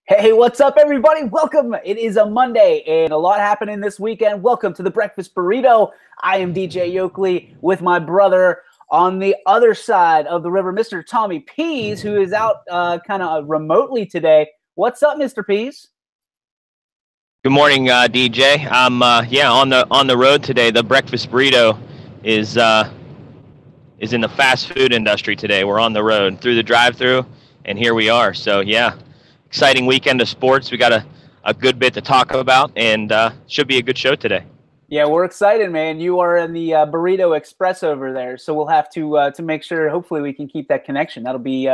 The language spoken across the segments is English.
Hey, what's up, everybody? Welcome. It is a Monday, and a lot happening this weekend. Welcome to the Breakfast Burrito. I am DJ Yoakley with my brother on the other side of the river, Mr. Tommy Pease, who is out kind of remotely today. What's up, Mr. Pease? Good morning, DJ. I'm on the road today. The Breakfast Burrito is in the fast food industry today. We're on the road through the drive-through, and here we are. So yeah. Exciting weekend of sports. We got a good bit to talk about, and should be a good show today. Yeah, we're excited, man. You are in the Burrito Express over there, so we'll have to make sure. Hopefully, we can keep that connection. That'll be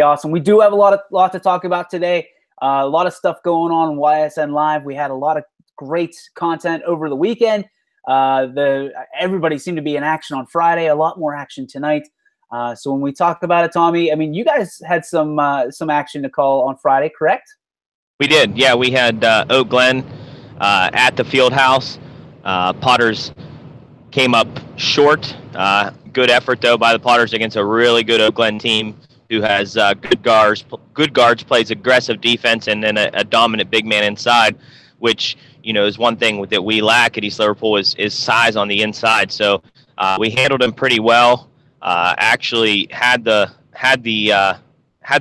awesome. We do have a lot to talk about today. A lot of stuff going on YSN Live. We had a lot of great content over the weekend. Everybody seemed to be in action on Friday. A lot more action tonight. So when we talk about it, Tommy, I mean, you guys had some action to call on Friday, correct? We did. Yeah, we had Oak Glen at the field house. Potters came up short. Good effort, though, by the Potters against a really good Oak Glen team who has good guards, plays aggressive defense, and then a dominant big man inside, which, you know, is one thing that we lack at East Liverpool is size on the inside. So we handled them pretty well. Actually had the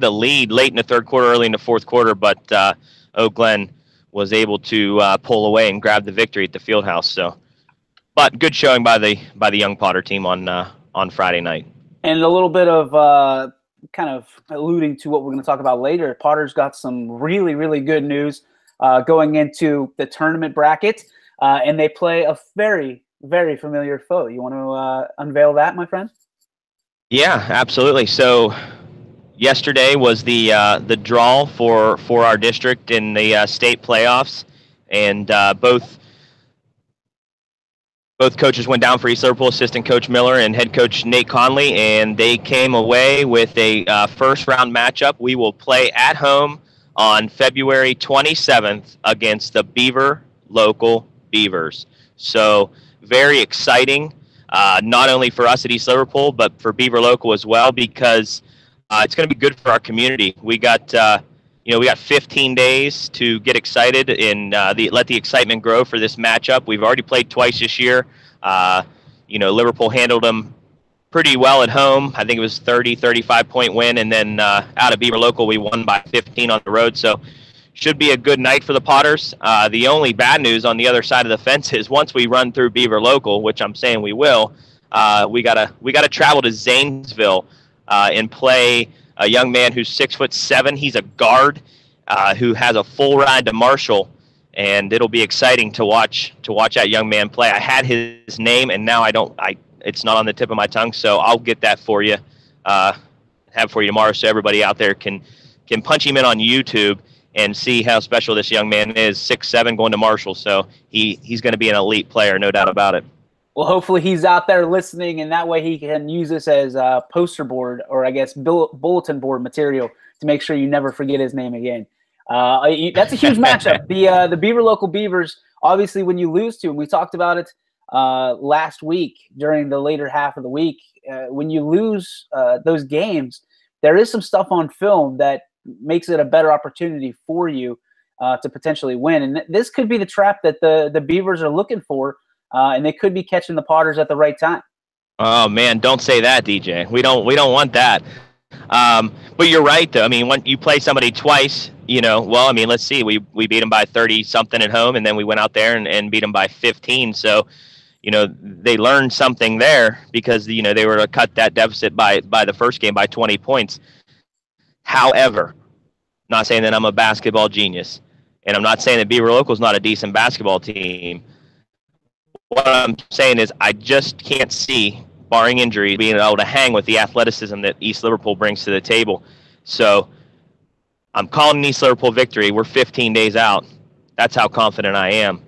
lead late in the third quarter, early in the fourth quarter, but Oak Glen was able to pull away and grab the victory at the field house. So, but good showing by the young Potter team on Friday night. And a little bit of kind of alluding to what we're going to talk about later. Potter's got some really good news going into the tournament bracket, and they play a very familiar foe. You want to unveil that, my friend? Yeah, absolutely. So yesterday was the draw for our district in the state playoffs, and both coaches went down for East Liverpool, assistant coach Miller and head coach Nate Conley, and they came away with a first round matchup. We will play at home on February 27th against the Beaver Local Beavers. So very exciting. Not only for us at East Liverpool, but for Beaver Local as well, because it's going to be good for our community. We got 15 days to get excited and let the excitement grow for this matchup. We've already played twice this year. Liverpool handled them pretty well at home. I think it was 35 point win, and then out of Beaver Local, we won by 15 on the road. So should be a good night for the Potters. The only bad news on the other side of the fence is once we run through Beaver Local, which I'm saying we will, we gotta travel to Zanesville and play a young man who's 6'7". He's a guard who has a full ride to Marshall, and it'll be exciting to watch that young man play. I had his name, and now it's not on the tip of my tongue, so I'll get that for you, have for you tomorrow, so everybody out there can punch him in on YouTube and see how special this young man is. 6'7", going to Marshall, so he's going to be an elite player, no doubt about it. Well, hopefully he's out there listening, and that way he can use this as poster board, or I guess bulletin board material, to make sure you never forget his name again. That's a huge matchup. The Beaver Local Beavers, obviously, when you lose to them, we talked about it last week during the later half of the week. When you lose those games, there is some stuff on film that makes it a better opportunity for you to potentially win. And this could be the trap that the Beavers are looking for, and they could be catching the Potters at the right time. Oh man, don't say that, DJ. We don't want that. But you're right, though. I mean, when you play somebody twice, let's see. We beat them by 30-something at home, and then we went out there and beat them by 15. So, they learned something there because, they were to cut that deficit by the first game by 20 points. However, not saying that I'm a basketball genius, and I'm not saying that Beaver Local is not a decent basketball team. What I'm saying is I just can't see, barring injury, being able to hang with the athleticism that East Liverpool brings to the table. So I'm calling East Liverpool victory. We're 15 days out. That's how confident I am.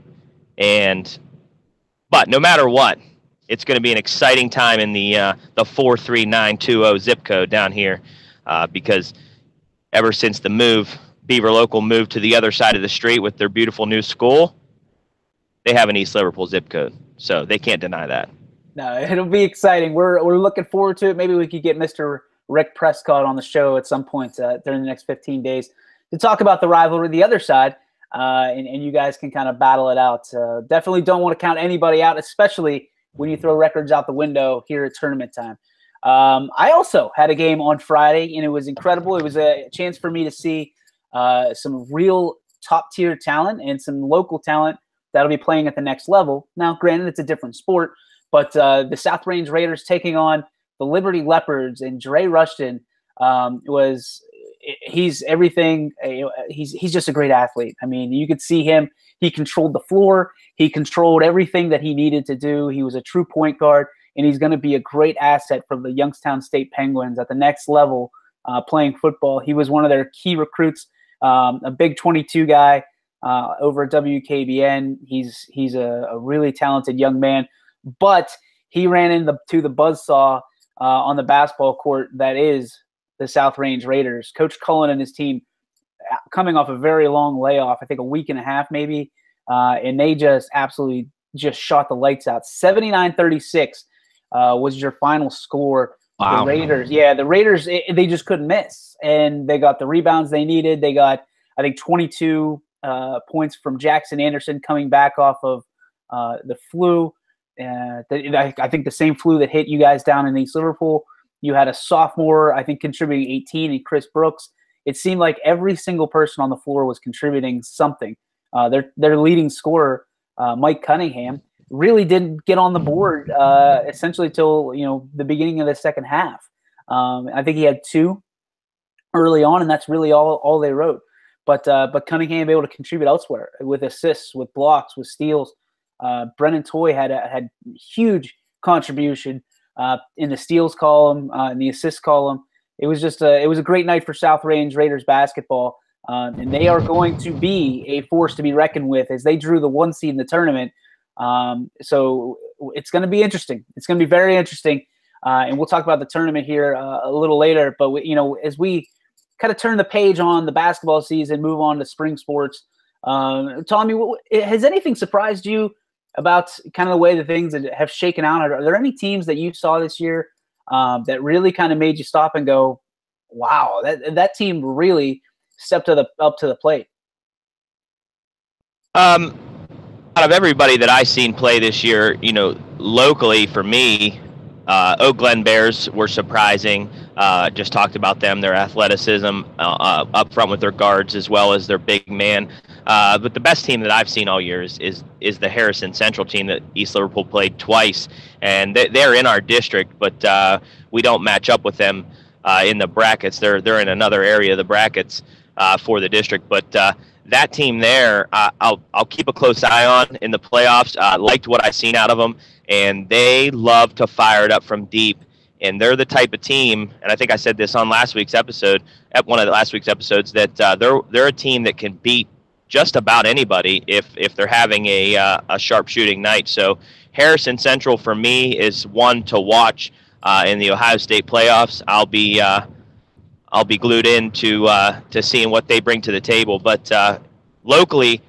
But no matter what, it's going to be an exciting time in the 43920 zip code down here because ever since the Beaver Local moved to the other side of the street with their beautiful new school, they have an East Liverpool zip code, so they can't deny that. No, it'll be exciting. We're looking forward to it. Maybe we could get Mr. Rick Prescott on the show at some point during the next 15 days to talk about the rivalry, the other side, and you guys can kind of battle it out. Definitely don't want to count anybody out, especially when you throw records out the window here at tournament time. I also had a game on Friday, and it was incredible. It was a chance for me to see some real top-tier talent and some local talent that'll be playing at the next level. Now, granted, it's a different sport, but the South Range Raiders taking on the Liberty Leopards, and Dre Rushton he's everything. He's just a great athlete. I mean, you could see him. He controlled the floor. He controlled everything that he needed to do. He was a true point guard, and he's going to be a great asset for the Youngstown State Penguins at the next level playing football. He was one of their key recruits, a big 22 guy over at WKBN. He's a really talented young man, but he ran into the buzzsaw on the basketball court that is the South Range Raiders. Coach Cullen and his team coming off a very long layoff, I think a week and a half maybe, and they just absolutely just shot the lights out. 79-36 was your final score. Wow. The Raiders, they just couldn't miss, and they got the rebounds they needed. They got, I think, 22 points from Jackson Anderson coming back off of the flu. I think the same flu that hit you guys down in East Liverpool. You had a sophomore, I think, contributing 18, and Chris Brooks. It seemed like every single person on the floor was contributing something. Their leading scorer, Mike Cunningham, really didn't get on the board essentially till the beginning of the second half. I think he had 2 early on, and that's really all they wrote. But Cunningham able to contribute elsewhere with assists, with blocks, with steals. Brennan Toy had huge contribution in the steals column, in the assist column. It was a great night for South Range Raiders basketball, and they are going to be a force to be reckoned with as they drew the 1 seed in the tournament. So it's going to be interesting. It's going to be very interesting, and we'll talk about the tournament here a little later. But as we kind of turn the page on the basketball season, move on to spring sports. Tommy, has anything surprised you about kind of the way the things that have shaken out? Are there any teams that you saw this year that really kind of made you stop and go, wow, that team really stepped up to the plate? Out of everybody that I seen play this year, locally for me, Oak Glen Bears were surprising. Just talked about them, their athleticism up front with their guards as well as their big man. But the best team that I've seen all year is the Harrison Central team that East Liverpool played twice, and they're in our district, but we don't match up with them in the brackets. They're in another area of the brackets for the district, but that team there, I'll keep a close eye on in the playoffs. Liked what I seen out of them, and they love to fire it up from deep. And they're the type of team, and I think I said this on last week's episode, at one of the last week's episodes, that they're a team that can beat just about anybody if they're having a sharp shooting night. So Harrison Central for me is one to watch in the Ohio State playoffs. I'll be glued in to seeing what they bring to the table. But locally,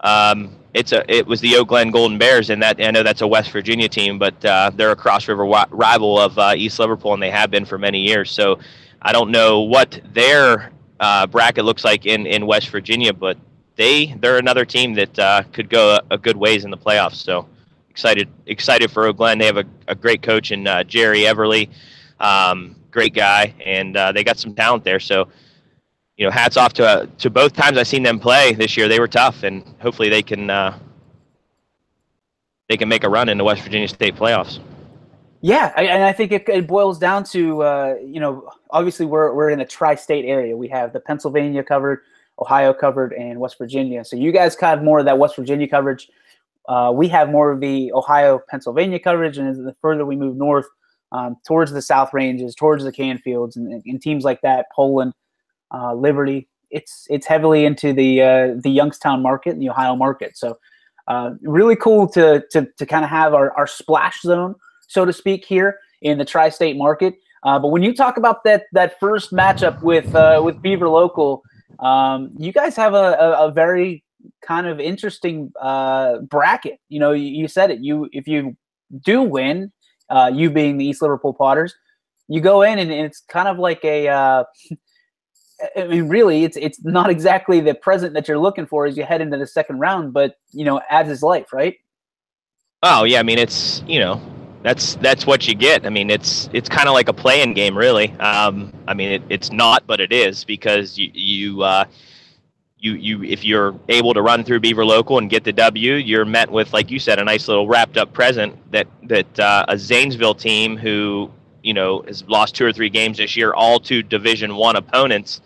it was the Oak Glen Golden Bears, and that I know that's a West Virginia team, but they're a Cross River rival of East Liverpool, and they have been for many years. So I don't know what their bracket looks like in West Virginia, but they're another team that could go a good ways in the playoffs. So excited for Oak Glen. They have a great coach in Jerry Everly, great guy, and they got some talent there. So hats off to both times I've seen them play this year. They were tough, and hopefully they can make a run in the West Virginia State playoffs. Yeah, and I think it boils down to obviously we're in a tri-state area. We have the Pennsylvania covered, Ohio covered, and West Virginia. So you guys have more of that West Virginia coverage. We have more of the Ohio, Pennsylvania coverage, and the further we move north towards the South Ranges, towards the Canfields, and teams like that, Poland, Liberty, it's heavily into the Youngstown market and the Ohio market. So really cool to kind of have our splash zone, so to speak, here in the tri-state market. But when you talk about that first matchup with Beaver Local, you guys have a very kind of interesting bracket. You said it. If you do win, you being the East Liverpool Potters, you go in and it's kind of like I mean, really, it's not exactly the present that you're looking for as you head into the second round, but adds his life, right? Oh yeah, I mean it's that's what you get. I mean it's kind of like a play-in game, really. I mean it's not, but it is because you if you're able to run through Beaver Local and get the W, you're met with, like you said, a nice little wrapped up present that a Zanesville team who has lost 2 or 3 games this year, all to Division I opponents,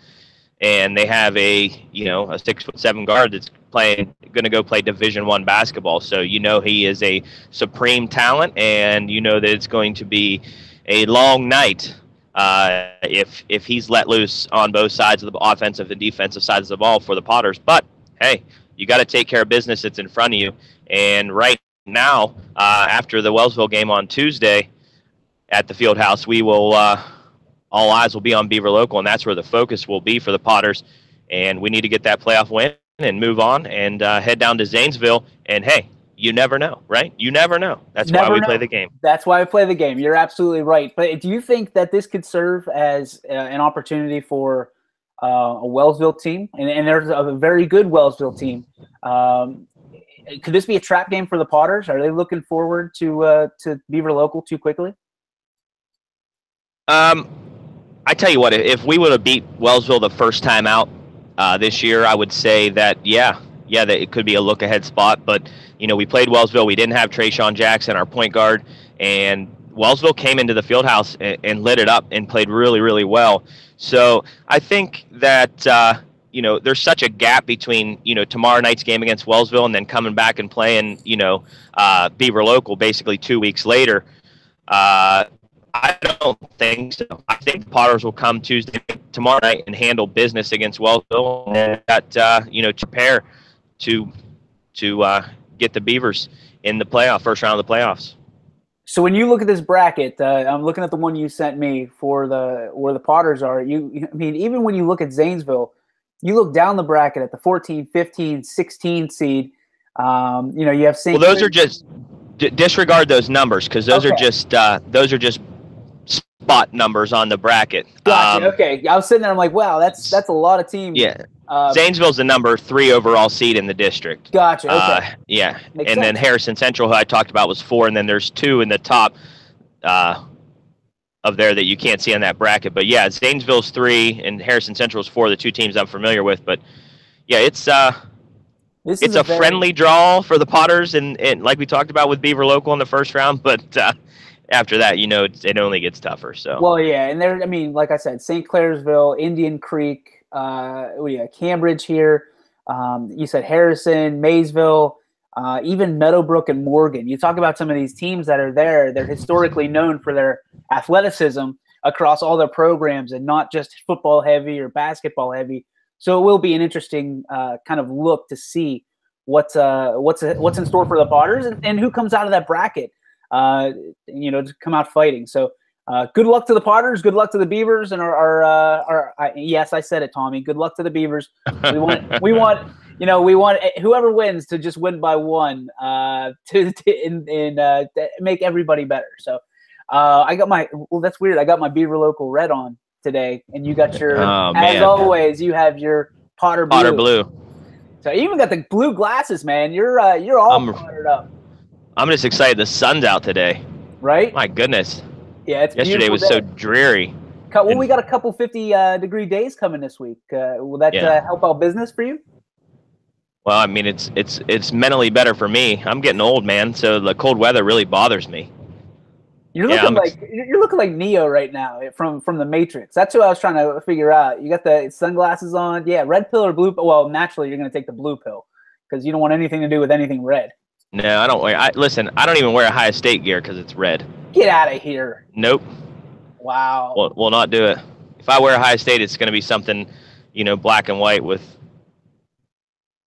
and they have a 6'7" guard that's going to go play Division I basketball. So he is a supreme talent, and that it's going to be a long night if he's let loose on both sides of the offensive and defensive sides of the ball for the Potters. But hey, you got to take care of business that's in front of you. And right now, after the Wellsville game on Tuesday at the field house, we will all eyes will be on Beaver Local, and that's where the focus will be for the Potters. And we need to get that playoff win and move on and head down to Zanesville. And hey, you never know, right? You never know. That's why we play the game. That's why we play the game. You're absolutely right. But do you think that this could serve as an opportunity for a Wellsville team? And there's a very good Wellsville team. Could this be a trap game for the Potters? Are they looking forward to Beaver Local too quickly? I tell you what, if we would have beat Wellsville the first time out this year, I would say that, that it could be a look-ahead spot. But, we played Wellsville. We didn't have Trayshawn Jackson, our point guard, and Wellsville came into the fieldhouse and lit it up and played really, really well. So I think that, there's such a gap between, tomorrow night's game against Wellsville and then coming back and playing, Beaver Local basically 2 weeks later. I don't think so. I think the Potters will come tomorrow night and handle business against Wellsville, and prepare to get the Beavers in the first round of the playoffs. So when you look at this bracket, I'm looking at the one you sent me for where the Potters are. I mean, even when you look at Zanesville, you look down the bracket at the 14, 15, 16 seed. You have St. Well, those are just disregard those numbers because those are just spot numbers on the bracket. Gotcha. Okay, I was sitting there. I'm like, wow, that's a lot of teams. Yeah. Zanesville's the number 3 overall seed in the district. Gotcha. Okay. Yeah. Makes sense. Then Harrison Central, who I talked about, was 4, and then there's 2 in the top of there that you can't see on that bracket. But yeah, Zanesville's 3 and Harrison Central's 4, the 2 teams I'm familiar with. But yeah, it's a friendly draw for the Potters, and like we talked about with Beaver Local in the first round, but after that, it only gets tougher. So well, yeah, and there, I mean, like I said, St. Clairsville, Indian Creek, Cambridge here. You said Harrison, Maysville, even Meadowbrook and Morgan. You talk about some of these teams that are there. They're historically known for their athleticism across all their programs, and not just football heavy or basketball heavy. So it will be an interesting kind of look to see what's in store for the Potters and who comes out of that bracket. To come out fighting. So good luck to the Potters. Good luck to the Beavers and our yes, I said it, Tommy. Good luck to the Beavers. We want whoever wins to just win by 1 to make everybody better. So that's weird. I got my Beaver Local red on today, and you got your as always. You have your Potter blue. So you even got the blue glasses, man. You're all pottered up. I'm just excited the sun's out today. Right? My goodness. Yeah, it's yesterday was so dreary. Well, we got a couple 50-degree days coming this week. Will that help out business for you? Well, I mean, it's mentally better for me. I'm getting old, man, so the cold weather really bothers me. You're looking like Neo right now from the Matrix. That's who I was trying to figure out. You got the sunglasses on. Yeah, red pill or blue? Well, naturally, you're going to take the blue pill because you don't want anything to do with anything red. No, I don't wear. Listen, I don't even wear Ohio State gear because it's red. Get out of here. Nope. Wow. We'll not do it. If I wear Ohio State, it's going to be something, black and white with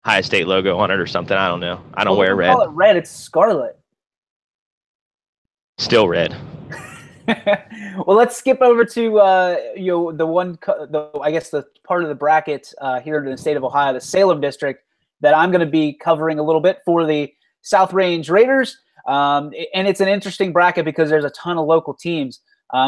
Ohio State logo on it or something. I don't know. I don't wear red. Call it red. It's scarlet. Still red. Well, let's skip over to I guess the part of the bracket here in the state of Ohio, the Salem district, that I'm going to be covering a little bit for the South Range Raiders. And it's an interesting bracket because there's a ton of local teams,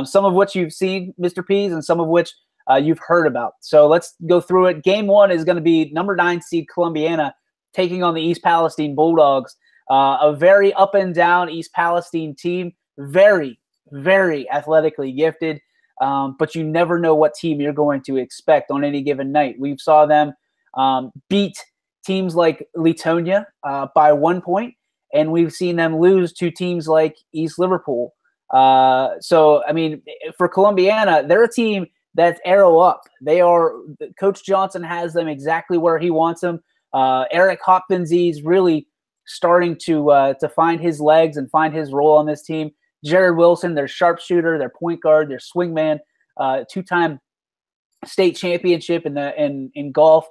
some of which you've seen, Mr. Pease, and some of which you've heard about. So let's go through it. Game 1 is going to be number 9 seed Columbiana taking on the East Palestine Bulldogs. A very up and down East Palestine team, very, very athletically gifted, but you never know what team you're going to expect on any given night. We saw them beat teams like Letonia by 1 point, and we've seen them lose to teams like East Liverpool. So, I mean, for Columbiana, they're a team that's arrow up. Coach Johnson has them exactly where he wants them. Eric Hopkins' really starting to find his legs and find his role on this team. Jared Wilson, their sharpshooter, their point guard, their swingman, 2-time state championship in golf.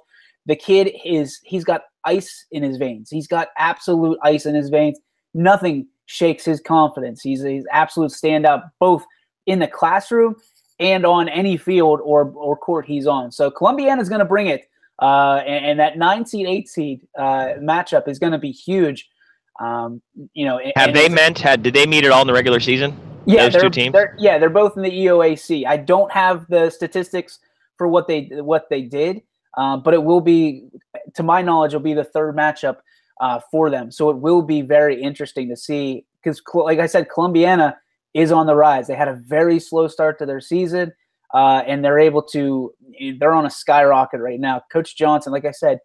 The kid he's got ice in his veins. He's got absolute ice in his veins. Nothing shakes his confidence. He's absolute standout both in the classroom and on any field or court he's on. So Columbiana is going to bring it. And that 9 seed, 8 seed matchup is going to be huge. Did they meet at all in the regular season? Yeah, those two teams. They're both in the EOAC. I don't have the statistics for what they did, but it will be, to my knowledge, it'll be the third matchup for them. So it will be very interesting to see because, like I said, Columbiana is on the rise. They had a very slow start to their season. And they're on a skyrocket right now. Coach Johnson, like I said,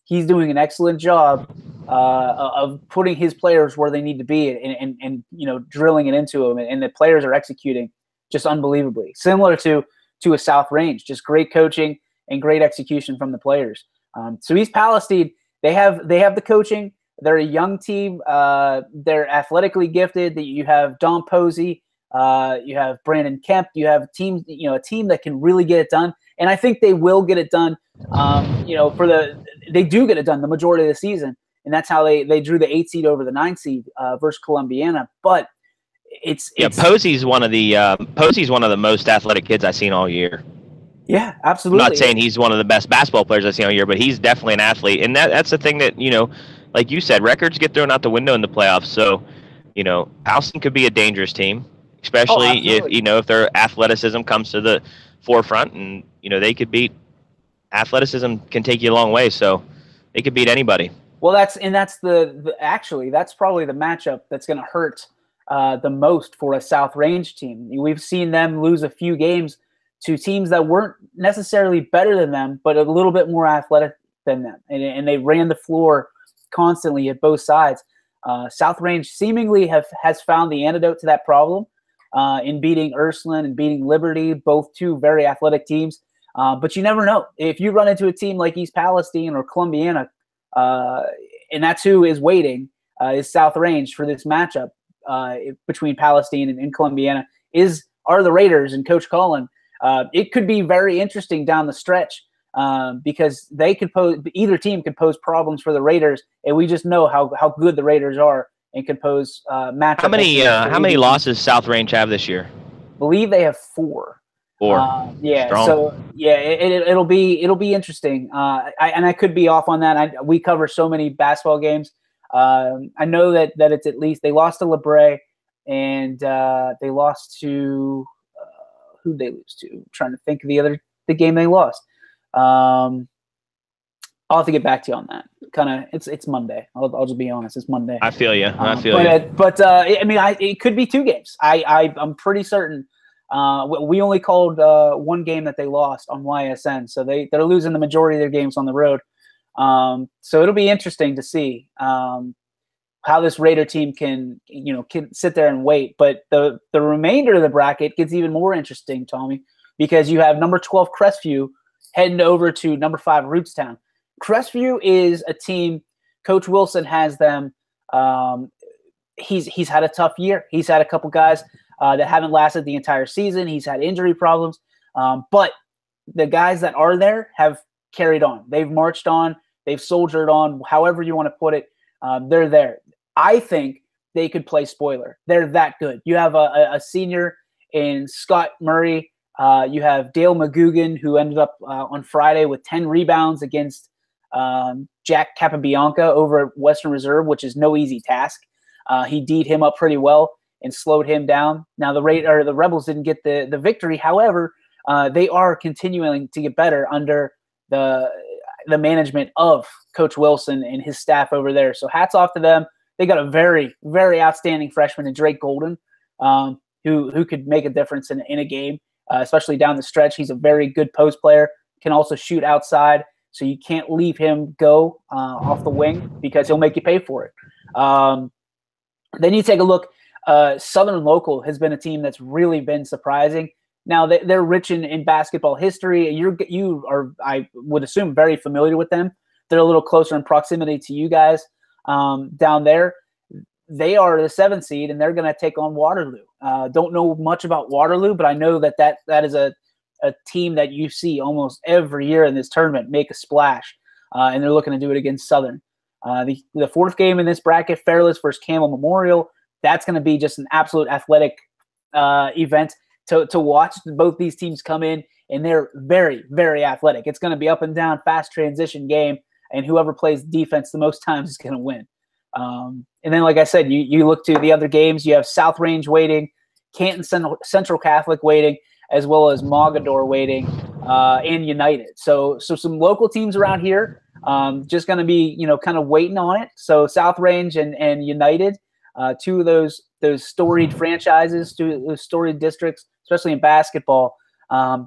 he's doing an excellent job of putting his players where they need to be and drilling it into them. And the players are executing just unbelievably. Similar to a South Range, just great coaching and great execution from the players. So East Palestine, they have the coaching. They're a young team. They're athletically gifted. You have Don Posey. You have Brandon Kemp. You have a team that can really get it done, and I think they will get it done. They do get it done the majority of the season, and that's how they drew the 8 seed over the 9 seed versus Columbiana. But Posey's one of the most athletic kids I've seen all year. Yeah, absolutely. I'm not saying he's one of the best basketball players I've seen all year, but he's definitely an athlete, and that's the thing that like you said, records get thrown out the window in the playoffs. So Houston could be a dangerous team. Especially if their athleticism comes to the forefront, and they could beat. Athleticism can take you a long way, so they could beat anybody. Well, that's probably the matchup that's going to hurt the most for a South Range team. We've seen them lose a few games to teams that weren't necessarily better than them, but a little bit more athletic than them, and they ran the floor constantly at both sides. South Range seemingly has found the antidote to that problem. In beating Ursuline and beating Liberty, both two very athletic teams. But you never know. If you run into a team like East Palestine or Columbiana, and that's who is waiting, is South Range for this matchup between Palestine and Columbiana, are the Raiders and Coach Cullen. It could be very interesting down the stretch because either team could pose problems for the Raiders, and we just know how good the Raiders are. And could pose matchup. How many losses South Range have this year? I believe they have 4. 4. Strong. So it'll be interesting. I could be off on that. We cover so many basketball games. I know that it's at least they lost to LeBray and they lost to who'd they lose to? I'm trying to think of the game they lost. I'll have to get back to you on that. It's Monday. I'll just be honest. It's Monday. I feel you. But it could be 2 games. I'm pretty certain. We only called 1 game that they lost on YSN, so they're losing the majority of their games on the road. So it'll be interesting to see how this Raider team can sit there and wait. But the remainder of the bracket gets even more interesting, Tommy, because you have number 12 Crestview heading over to number 5 Rootstown. Crestview is a team. Coach Wilson has them. He's had a tough year. He's had a couple guys that haven't lasted the entire season. He's had injury problems, but the guys that are there have carried on. They've marched on. They've soldiered on. However you want to put it, they're there. I think they could play spoiler. They're that good. You have a senior in Scott Murray. You have Dale McGugan, who ended up on Friday with 10 rebounds against Jack Capabianca over at Western Reserve, which is no easy task. He D'd him up pretty well and slowed him down. Now the Rebels didn't get the victory. However, they are continuing to get better under the management of Coach Wilson and his staff over there. So hats off to them. They got a very, very outstanding freshman in Drake Golden, who could make a difference in a game, especially down the stretch. He's a very good post player, can also shoot outside, so you can't leave him go off the wing because he'll make you pay for it. Then you take a look. Southern Local has been a team that's really been surprising. Now, they're rich in basketball history. You are, I would assume, very familiar with them. They're a little closer in proximity to you guys down there. They are the 7th seed, and they're going to take on Waterloo. Don't know much about Waterloo, but I know that is a team that you see almost every year in this tournament make a splash, and they're looking to do it against Southern. The 4th game in this bracket, Fairless versus Campbell Memorial, that's going to be just an absolute athletic event to watch. Both these teams come in, and they're very, very athletic. It's going to be up and down, fast transition game, and whoever plays defense the most times is going to win. And then, like I said, you look to the other games. You have South Range waiting, Canton Central Catholic waiting, as well as Mogador waiting, and United. So some local teams around here just going to be, kind of waiting on it. So South Range and United, two of those storied franchises, two of those storied districts, especially in basketball,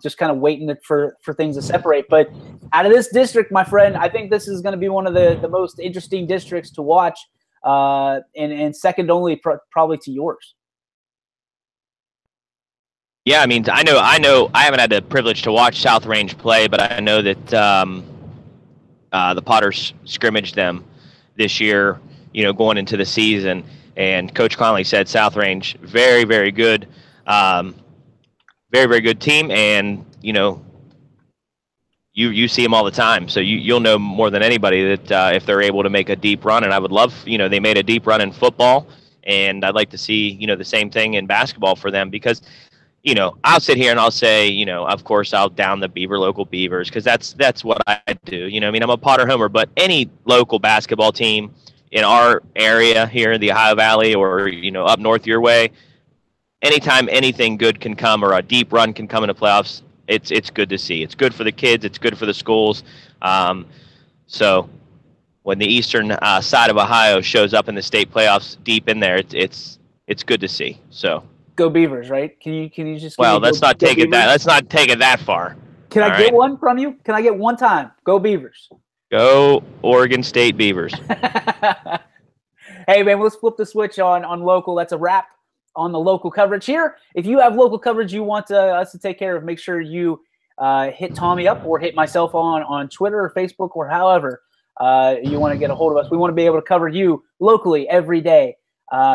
just kind of waiting for things to separate. But out of this district, my friend, I think this is going to be one of the most interesting districts to watch, and second only probably to yours. Yeah, I mean, I know. I haven't had the privilege to watch South Range play, but I know that the Potters scrimmaged them this year, going into the season. And Coach Conley said South Range, very, very good, very, very good team. And, you see them all the time. So you'll know more than anybody that if they're able to make a deep run. And I would love, they made a deep run in football. And I'd like to see, the same thing in basketball for them because, I'll sit here and I'll say, of course, I'll down the local Beavers because that's what I do. I'm a Potter homer, but any local basketball team in our area here in the Ohio Valley or, up north your way, anytime anything good can come or a deep run can come in the playoffs, it's good to see. It's good for the kids. It's good for the schools. So when the eastern side of Ohio shows up in the state playoffs deep in there, it's good to see. So go Beavers, right? Can you just? Well, let's not take it that far. Can I get one from you? Can I get one time? Go Beavers. Go Oregon State Beavers. Hey, man, let's flip the switch on local. That's a wrap on the local coverage here. If you have local coverage you want us to take care of, make sure you hit Tommy up or hit myself on Twitter or Facebook or however you want to get a hold of us. We want to be able to cover you locally every day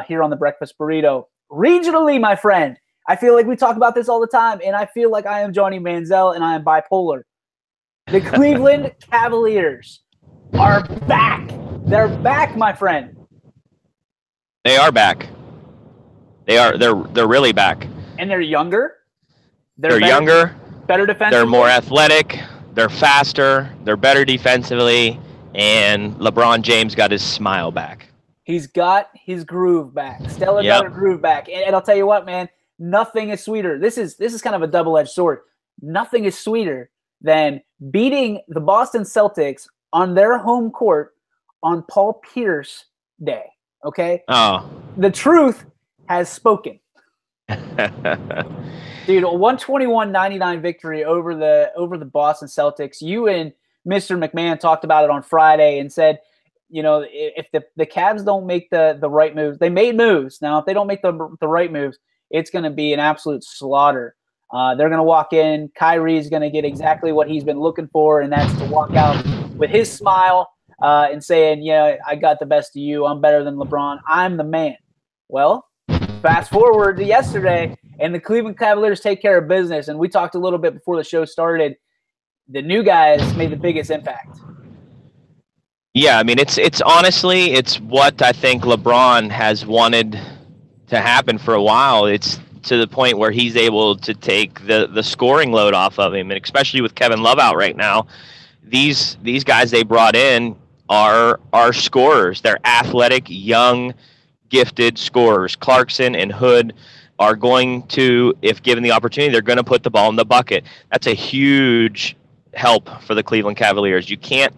here on the Breakfast Burrito. Regionally, my friend, I feel like we talk about this all the time, and I feel like I am Johnny Manziel and I am bipolar. The Cleveland Cavaliers are back. They're back, my friend. They are back. They're really back. And they're younger. They're younger. Better defensively. They're more athletic. They're faster. They're better defensively. And LeBron James got his smile back. He's got his groove back. Stella got her groove back. And I'll tell you what, man, nothing is sweeter. This is kind of a double-edged sword. Nothing is sweeter than beating the Boston Celtics on their home court on Paul Pierce Day. Okay? Oh. The truth has spoken. Dude, a 121-99 victory over the Boston Celtics. You and Mr. McMahon talked about it on Friday and said, if the Cavs don't make the right moves, they made moves. Now, if they don't make the right moves, it's going to be an absolute slaughter. They're going to walk in. Kyrie's going to get exactly what he's been looking for, and that's to walk out with his smile and saying, yeah, I got the best of you. I'm better than LeBron. I'm the man. Well, fast forward to yesterday, and the Cleveland Cavaliers take care of business, and we talked a little bit before the show started. The new guys made the biggest impact. Yeah, I mean, it's honestly, it's what I think LeBron has wanted to happen for a while. It's to the point where he's able to take the scoring load off of him, and especially with Kevin Love out right now, these guys they brought in are scorers. They're athletic, young, gifted scorers. Clarkson and Hood, are going to, if given the opportunity, they're going to put the ball in the bucket. That's a huge help for the Cleveland Cavaliers. You can't,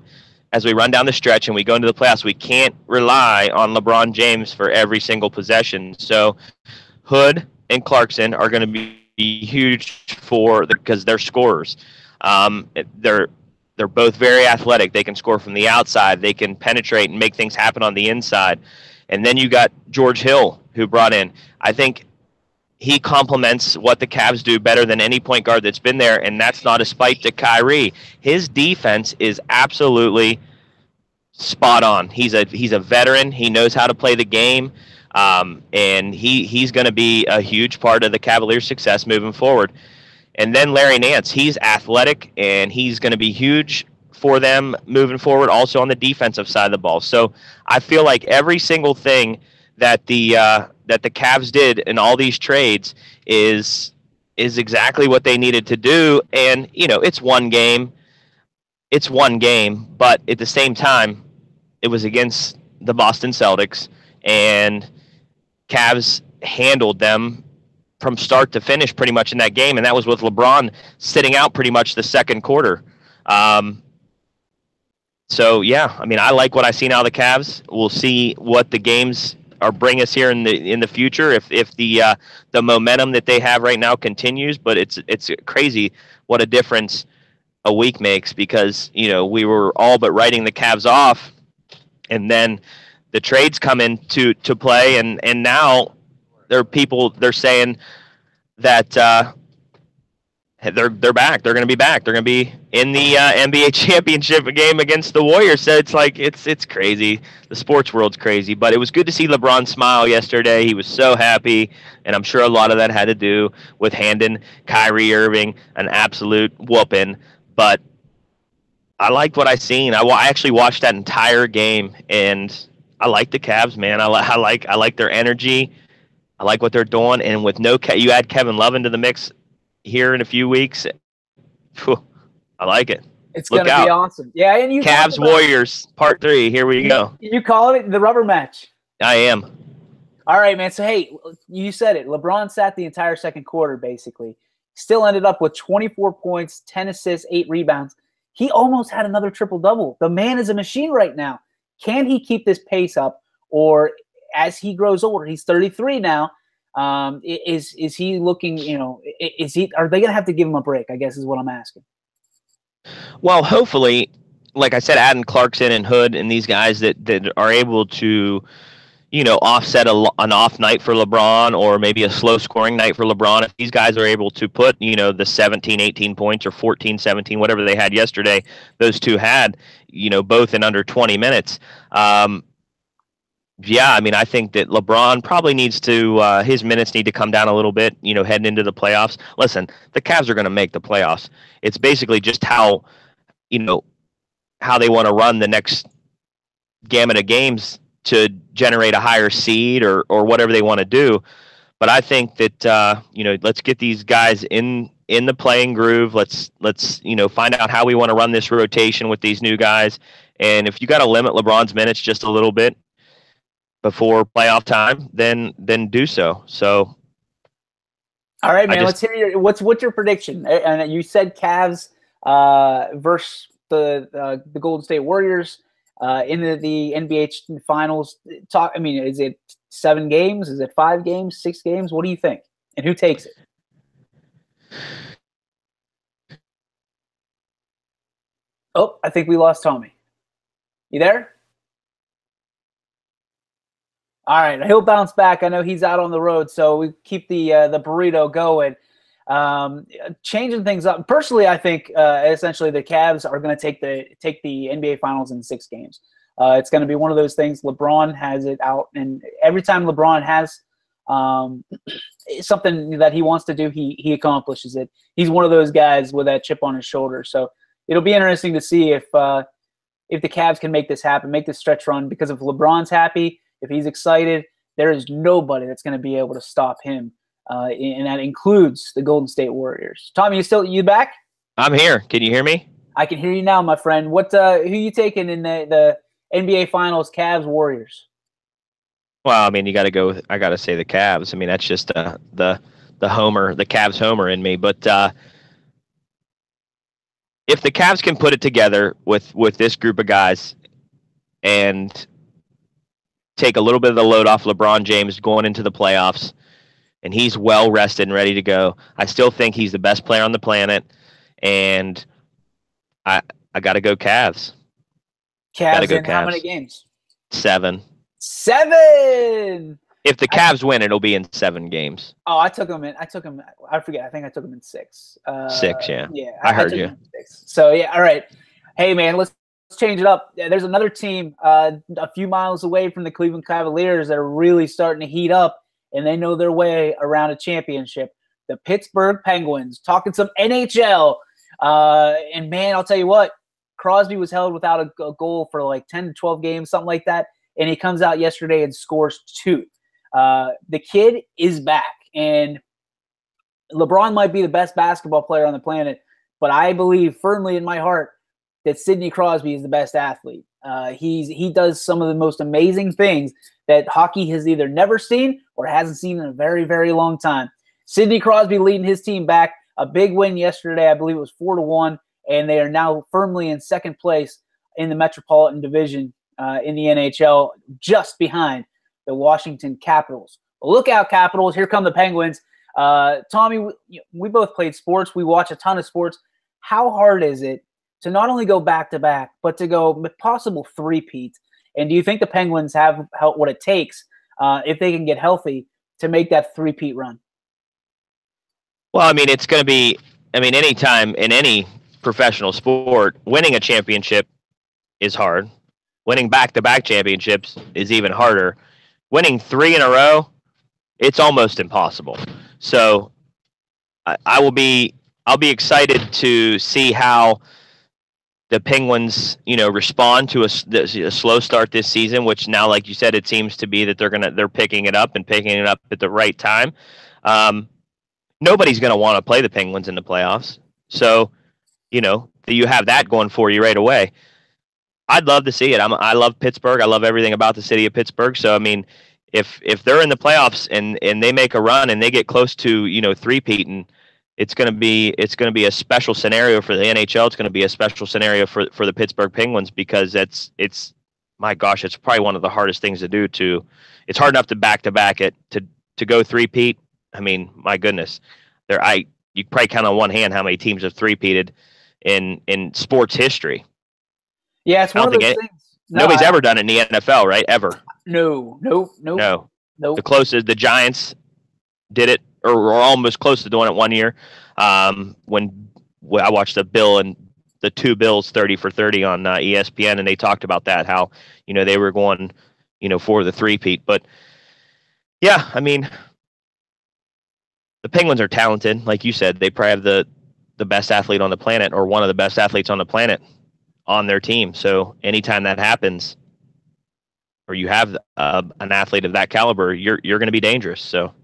as we run down the stretch and we go into the playoffs, we can't rely on LeBron James for every single possession. So Hood and Clarkson are going to be huge because they're scorers. They're both very athletic. They can score from the outside. They can penetrate and make things happen on the inside. And then you got George Hill, who brought in. I think he complements what the Cavs do better than any point guard that's been there, and that's not a spite to Kyrie. His defense is absolutely spot on. He's a veteran. He knows how to play the game, and he's going to be a huge part of the Cavaliers' success moving forward. And then Larry Nance, he's athletic, and he's going to be huge for them moving forward, also on the defensive side of the ball. So I feel like every single thing that the Cavs did in all these trades is exactly what they needed to do. And, it's one game. But at the same time, it was against the Boston Celtics, and Cavs handled them from start to finish pretty much in that game, and that was with LeBron sitting out pretty much the second quarter. So, yeah, I like what I see now of the Cavs. We'll see what the games are bring us here in the future if the momentum that they have right now continues. But it's crazy what a difference a week makes, because we were all but writing the Cavs off, and then the trades come into play, and now there are people, they're saying that they're back. They're going to be back. They're going to be in the NBA championship game against the Warriors. So it's like it's crazy. The sports world's crazy. But it was good to see LeBron smile yesterday. He was so happy, and I'm sure a lot of that had to do with handing Kyrie Irving an absolute whooping. But I liked what I seen. I actually watched that entire game, and I like the Cavs, man. I like their energy. I like what they're doing, and with you add Kevin Love into the mix here in a few weeks. I like it. It's going to be awesome. Yeah, and Cavs Warriors Part 3. Here we go. You call it the rubber match. I am. All right, man. So hey, you said it. LeBron sat the entire second quarter basically. Still ended up with 24 points, 10 assists, 8 rebounds. He almost had another triple-double. The man is a machine right now. Can he keep this pace up, or as he grows older, he's 33 now, is he looking, are they going to have to give him a break, I guess is what I'm asking. Well, hopefully, like I said, adding Clarkson and Hood and these guys that are able to, offset an off night for LeBron, or maybe a slow scoring night for LeBron. If these guys are able to put, the 17, 18 points or 14, 17, whatever they had yesterday, those two had, both in under 20 minutes. Yeah, I think that LeBron probably needs to, his minutes need to come down a little bit, heading into the playoffs. Listen, the Cavs are going to make the playoffs. It's basically just how they want to run the next gamut of games to generate a higher seed or whatever they want to do. But I think that, let's get these guys in the playing groove. Let's find out how we want to run this rotation with these new guys. And if you got to limit LeBron's minutes just a little bit before playoff time, then do so. So, all right, man. Let's hear what's your prediction. And you said Cavs versus the Golden State Warriors in the NBA Finals. Is it 7 games? Is it 5 games? 6 games? What do you think? And who takes it? Oh, I think we lost Tommy. You there? All right, he'll bounce back. I know he's out on the road, so we keep the burrito going. Changing things up. Personally, I think essentially the Cavs are going to take the NBA Finals in 6 games. It's going to be one of those things. LeBron has it out, and every time LeBron has something that he wants to do, he accomplishes it. He's one of those guys with that chip on his shoulder. So it'll be interesting to see if the Cavs can make this happen, make this stretch run. Because if LeBron's happy, if he's excited, there is nobody that's going to be able to stop him, and that includes the Golden State Warriors. Tommy, you back? I'm here. Can you hear me? I can hear you now, my friend. Who you taking in the NBA Finals, Cavs, Warriors? Well, I mean, you got to go. I got to say the Cavs. I mean, that's just the homer, the Cavs homer in me. But if the Cavs can put it together with this group of guys and take a little bit of the load off LeBron James going into the playoffs, and he's well rested and ready to go, I still think he's the best player on the planet, and I got to go Cavs. Cavs in how many games? 7. 7. If the Cavs win, it'll be in 7 games. Oh, I took him. I forget. I think I took him in 6. 6, yeah. Yeah, I heard you. 6. So yeah, all right. Hey man, let's change it up. There's another team a few miles away from the Cleveland Cavaliers that are really starting to heat up, and they know their way around a championship. The Pittsburgh Penguins, talking some NHL. And man, I'll tell you what, Crosby was held without a goal for like 10 to 12 games, something like that. And he comes out yesterday and scores 2. The kid is back, and LeBron might be the best basketball player on the planet, but I believe firmly in my heart that Sidney Crosby is the best athlete. He does some of the most amazing things that hockey has either never seen or hasn't seen in a very, very long time. Sidney Crosby leading his team back. A big win yesterday. I believe it was 4-1, and they are now firmly in second place in the Metropolitan Division in the NHL, just behind the Washington Capitals. Well, look out, Capitals. Here come the Penguins. Tommy, we both played sports. We watch a ton of sports. How hard is it to not only go back-to-back, but to go possible three-peat? And do you think the Penguins have what it takes, if they can get healthy, to make that three-peat run? Well, I mean, it's going to be – I mean, anytime in any professional sport, winning a championship is hard. Winning back-to-back championships is even harder. Winning 3 in a row, it's almost impossible. So I'll be excited to see how the Penguins, respond to a slow start this season, which now, like you said, it seems to be that they're picking it up and picking it up at the right time. Nobody's going to want to play the Penguins in the playoffs. So, you have that going for you right away. I'd love to see it. I love Pittsburgh. I love everything about the city of Pittsburgh. So, I mean, if they're in the playoffs and they make a run and they get close to, three-peating, it's going to be a special scenario for the NHL. It's going to be a special scenario for the Pittsburgh Penguins, because it's my gosh, it's probably one of the hardest things to do. It's hard enough to back it to go three-peat. I mean, my goodness, you probably count on one hand how many teams have three-peated in sports history. Yeah, it's one of those things. Nobody's ever done it in the NFL, right? Ever. No. The closest, the Giants did it, or were almost close to doing it one year. When I watched the 2 Bills 30 for 30 on ESPN, and they talked about that, how, they were going, for the three-peat. But yeah, I mean, the Penguins are talented. Like you said, they probably have the best athlete on the planet, or one of the best athletes on the planet, on their team. So anytime that happens, or you have an athlete of that caliber, you're going to be dangerous. So,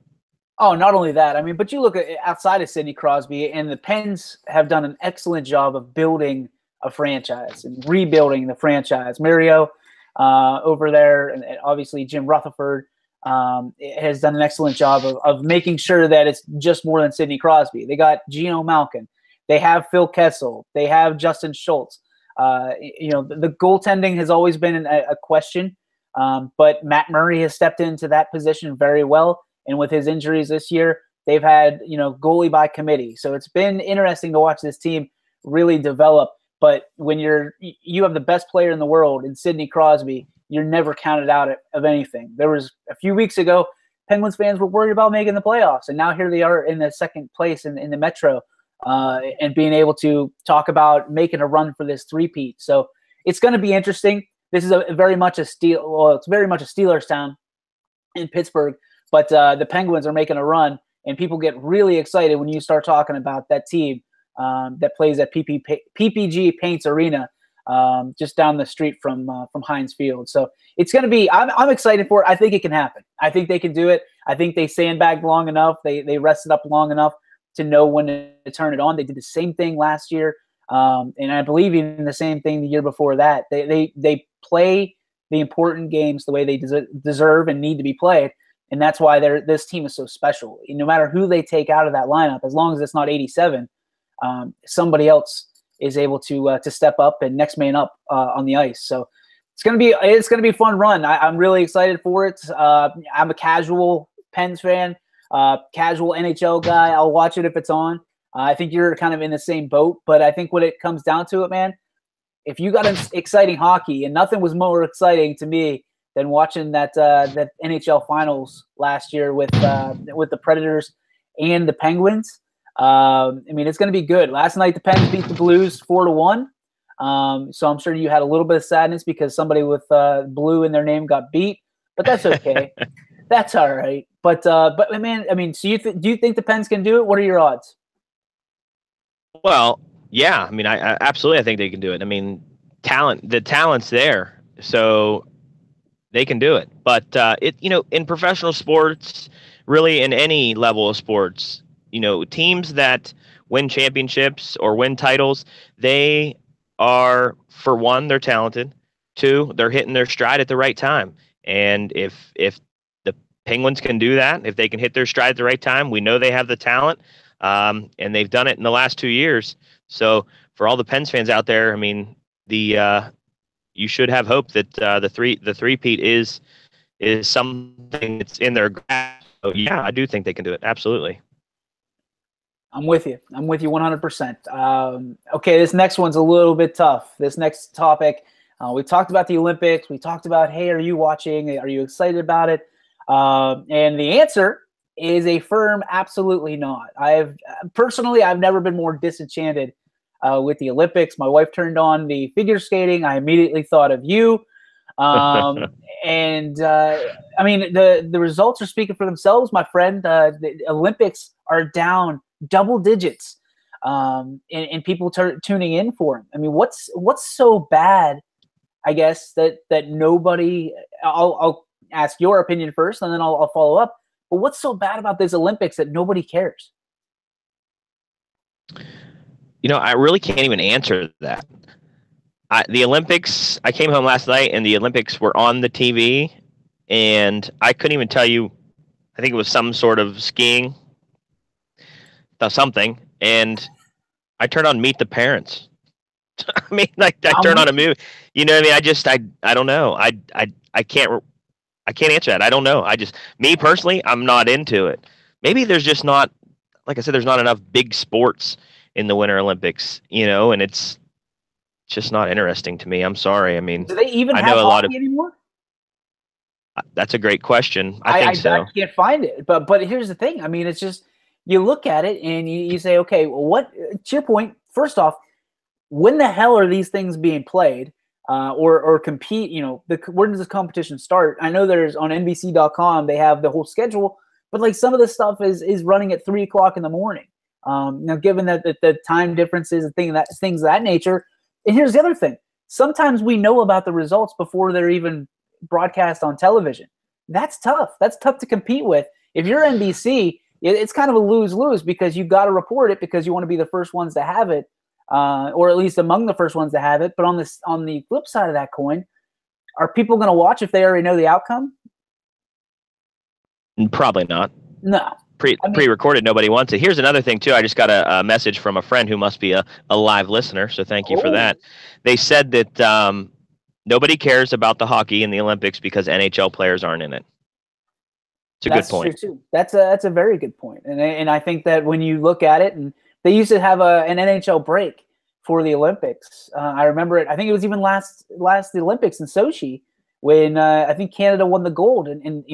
oh, not only that, I mean, but you look at outside of Sidney Crosby, and the Pens have done an excellent job of building a franchise and rebuilding the franchise. Mario over there, and obviously Jim Rutherford has done an excellent job of making sure that it's just more than Sidney Crosby. They got Geno Malkin. They have Phil Kessel. They have Justin Schultz. The goaltending has always been a question, but Matt Murray has stepped into that position very well. And with his injuries this year, they've had, goalie by committee. So it's been interesting to watch this team really develop. But when you have the best player in the world in Sidney Crosby, you're never counted out of anything. There was a few weeks ago, Penguins fans were worried about making the playoffs, and now here they are in the second place in the Metro. And being able to talk about making a run for this three-peat. So it's going to be interesting. This is very much a Steelers town in Pittsburgh, but the Penguins are making a run, and people get really excited when you start talking about that team that plays at PPG Paints Arena, just down the street from Heinz Field. So it's going to be. I'm excited for it. I think it can happen. I think they can do it. I think they sandbagged long enough. They rested up long enough to know when to turn it on. They did the same thing last year, and I believe even the same thing the year before that. They play the important games the way they deserve and need to be played. And that's why this team is so special. No matter who they take out of that lineup, as long as it's not 87, somebody else is able to step up and next man up on the ice. So it's gonna be a fun run. I'm really excited for it. I'm a casual Pens fan, casual NHL guy. I'll watch it if it's on. I think you're kind of in the same boat, but I think when it comes down to it, man, if you got exciting hockey, and nothing was more exciting to me than watching that NHL Finals last year with the Predators and the Penguins. I mean, it's going to be good. Last night, the Pens beat the Blues 4-1. So I'm sure you had a little bit of sadness because somebody with blue in their name got beat, but that's okay. That's all right. But man, I mean, so do you think the Pens can do it? What are your odds? Well, yeah. I mean, I absolutely, I think they can do it. I mean, the talent's there, so they can do it. But in professional sports, really in any level of sports, teams that win championships or win titles, they are, for one, they're talented. Two, they're hitting their stride at the right time. And if the Penguins can do that, if they can hit their stride at the right time, we know they have the talent. And they've done it in the last 2 years. So for all the Pens fans out there, I mean, you should have hope that the three-peat is something that's in their grasp. So yeah, I do think they can do it. Absolutely. I'm with you. I'm with you 100%. Okay, this next one's a little bit tough. This next topic, we talked about the Olympics. We talked about, hey, are you watching? Are you excited about it? And the answer is a firm absolutely not. I've never been more disenchanted with the Olympics. My wife turned on the figure skating. I immediately thought of you. And I mean, the results are speaking for themselves, my friend. The Olympics are down double digits in people tuning in for them. I mean, what's so bad, I guess, that nobody – I'll ask your opinion first, and then I'll follow up. But what's so bad about this Olympics that nobody cares? I really can't even answer that. The Olympics, I came home last night and the Olympics were on the TV and I couldn't even tell you, I think it was some sort of skiing, something. And I turned on Meet the Parents. I mean, like I turned on a movie, you know what I mean? I don't know. I can't answer that. I don't know. Me personally, I'm not into it. Maybe there's just not, like I said, there's not enough big sports in the Winter Olympics, and it's just not interesting to me. I'm sorry. I mean, do they even have hockey anymore? That's a great question. I think so. I can't find it. But here's the thing. I mean, it's just, you look at it and you say, okay, well, what, to your point, first off, when the hell are these things being played or compete? Where does this competition start? I know there's on NBC.com, they have the whole schedule, but like some of the stuff is running at 3 o'clock in the morning. Now, given that the time differences and things of that nature. And here's the other thing. Sometimes we know about the results before they're even broadcast on television. That's tough. That's tough to compete with. If you're NBC, it's kind of a lose-lose because you've got to report it because you want to be the first ones to have it, or at least among the first ones to have it. But on the flip side of that coin, are people going to watch if they already know the outcome? Probably not. No. Pre-recorded, nobody wants it. Here's another thing, too. I just got a message from a friend who must be a live listener, so thank you for that. They said that nobody cares about the hockey in the Olympics because NHL players aren't in it. It's a good point. That's true, too. That's a very good point. And I think that when you look at it, and they used to have an NHL break for the Olympics. I remember it. I think it was even last the Olympics in Sochi when I think Canada won the gold, and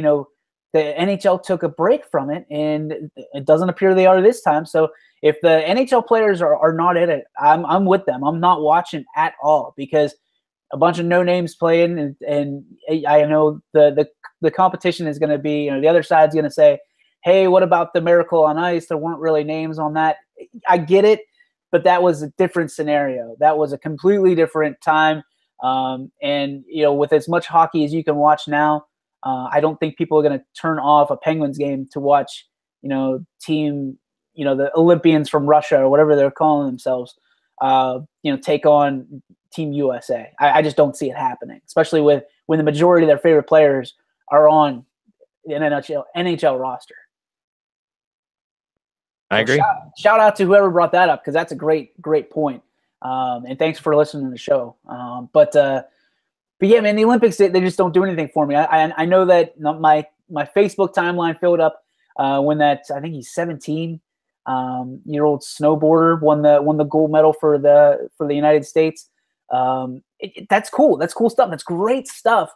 the NHL took a break from it, and it doesn't appear they are this time. So if the NHL players are not in it, I'm with them. I'm not watching at all because a bunch of no names playing, and I know the competition is going to be, the other side's going to say, hey, what about the Miracle on Ice? There weren't really names on that. I get it, but that was a different scenario. That was a completely different time. And with as much hockey as you can watch now, I don't think people are going to turn off a Penguins game to watch, team, the Olympians from Russia or whatever they're calling themselves, take on Team USA. I just don't see it happening, especially when the majority of their favorite players are on the NHL roster. I agree. Shout out to whoever brought that up, because that's a great point. And thanks for listening to the show. But yeah, man, the Olympics, they just don't do anything for me. I know that my Facebook timeline filled up when I think he's 17 year old snowboarder won the gold medal for the United States. That's cool. That's cool stuff. That's great stuff.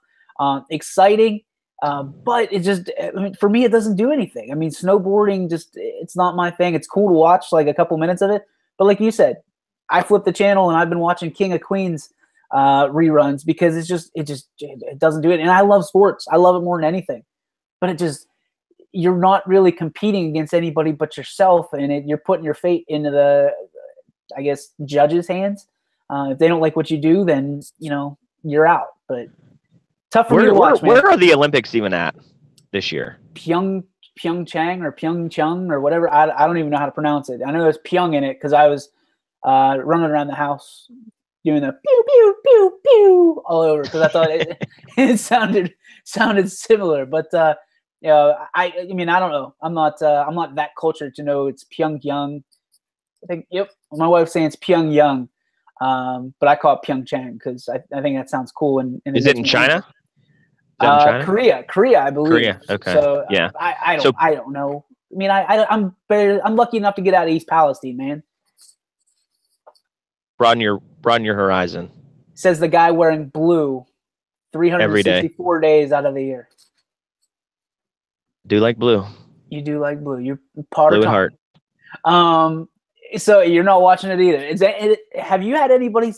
Exciting. But it just, for me, it doesn't do anything. I mean, snowboarding it's not my thing. It's cool to watch like a couple minutes of it. But like you said, I flipped the channel and I've been watching King of Queens reruns, because it doesn't do it. And I love sports. I love it more than anything. But you're not really competing against anybody but yourself, and you're putting your fate into the, I guess, judges' hands. If they don't like what you do, then you're out. But tough for me to watch, man. Where are the Olympics even at this year? Pyeongchang or Pyeongchang or whatever. I don't even know how to pronounce it. I know there's Pyong in it because I was running around the house doing the pew pew pew pew all over, because I thought it sounded similar. But I mean, I don't know. I'm not that cultured to know it's Pyongyang. I think, yep. My wife's saying it's Pyongyang, but I call it Pyeongchang because I think that sounds cool. Is it in China? Korea, I believe. Korea. Okay. So yeah, I don't know. I mean, I'm lucky enough to get out of East Palestine, man. Broaden your horizon. Says the guy wearing blue 364 days out of the year. Do like blue. You do like blue. You're part blue of heart. So you're not watching it either. Have you had anybody